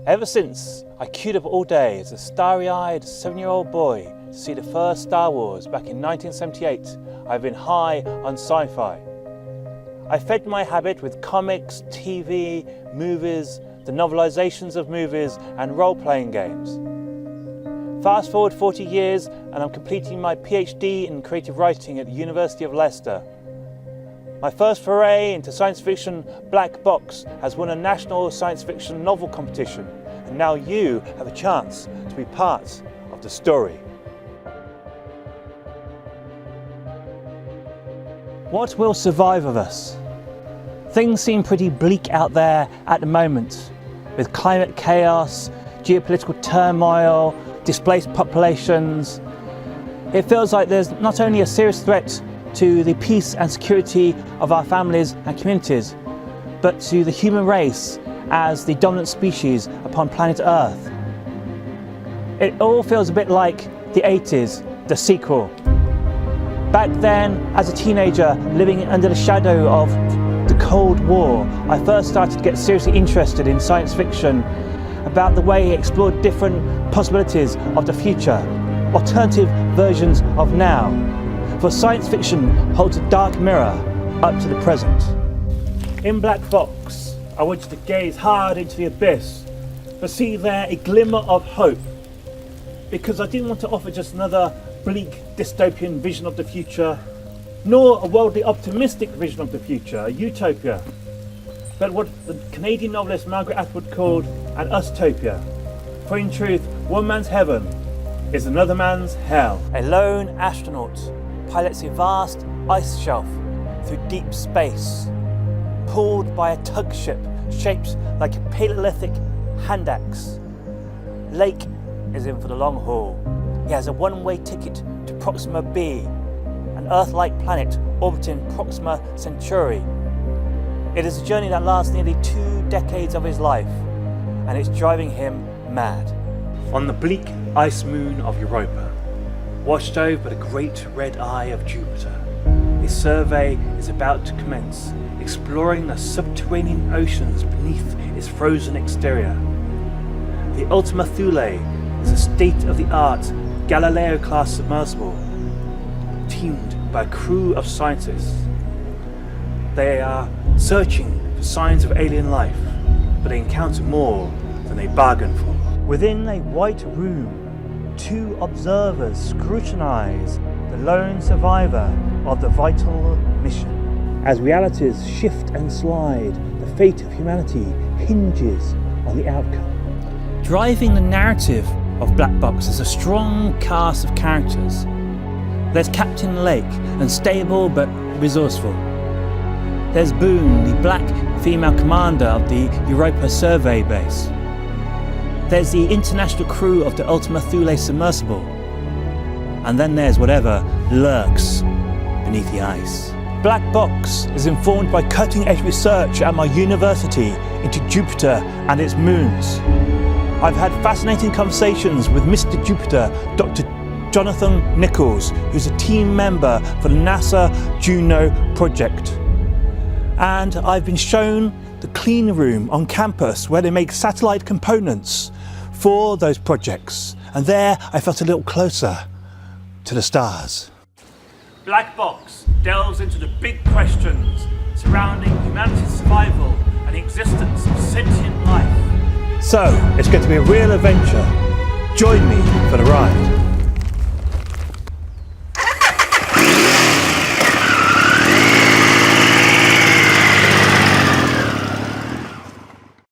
Ever since I queued up all day as a starry-eyed 7-year-old boy to see the first Star Wars back in 1978, I've been high on sci-fi. I fed my habit with comics, TV, movies, the novelizations of movies and role-playing games. Fast forward 40 years and I'm completing my PhD in creative writing at the University of Leicester. My first foray into science fiction, Black Box, has won a national science fiction novel competition, and now you have a chance to be part of the story. What will survive of us? Things seem pretty bleak out there at the moment, with climate chaos, geopolitical turmoil, displaced populations. It feels like there's not only a serious threat to the peace and security of our families and communities, but to the human race as the dominant species upon planet Earth. It all feels a bit like the 80s, the sequel. Back then, as a teenager living under the shadow of the Cold War, I first started to get seriously interested in science fiction about the way it explored different possibilities of the future, alternative versions of now. For science fiction holds a dark mirror up to the present. In Black Box, I want you to gaze hard into the abyss, but see there a glimmer of hope. Because I didn't want to offer just another bleak dystopian vision of the future, nor a worldly optimistic vision of the future, a utopia, but what the Canadian novelist Margaret Atwood called an ustopia. For in truth, one man's heaven is another man's hell. A lone astronaut pilots a vast ice shelf through deep space, pulled by a tug ship shaped like a Paleolithic hand axe. Lake is in for the long haul. He has a one-way ticket to Proxima b, an Earth-like planet orbiting Proxima Centauri. It is a journey that lasts nearly 2 decades of his life, and it's driving him mad. On the bleak ice moon of Europa, watched over by the great red eye of Jupiter, a survey is about to commence, exploring the subterranean oceans beneath its frozen exterior. The Ultima Thule is a state-of-the-art Galileo-class submersible, teamed by a crew of scientists. They are searching for signs of alien life, but they encounter more than they bargain for. Within a white room, 2 observers scrutinize the lone survivor of the vital mission. As realities shift and slide, the fate of humanity hinges on the outcome. Driving the narrative of Black Box is a strong cast of characters. There's Captain Lake, unstable but resourceful. There's Boone, the black female commander of the Europa survey base. There's the international crew of the Ultima Thule submersible. And then there's whatever lurks beneath the ice. Black Box is informed by cutting-edge research at my university into Jupiter and its moons. I've had fascinating conversations with Mr. Jupiter, Dr. Jonathan Nichols, who's a team member for the NASA Juno project. And I've been shown the clean room on campus where they make satellite components for those projects. And there I felt a little closer to the stars. Black Box delves into the big questions surrounding humanity's survival and the existence of sentient life. So, it's going to be a real adventure. Join me for the ride.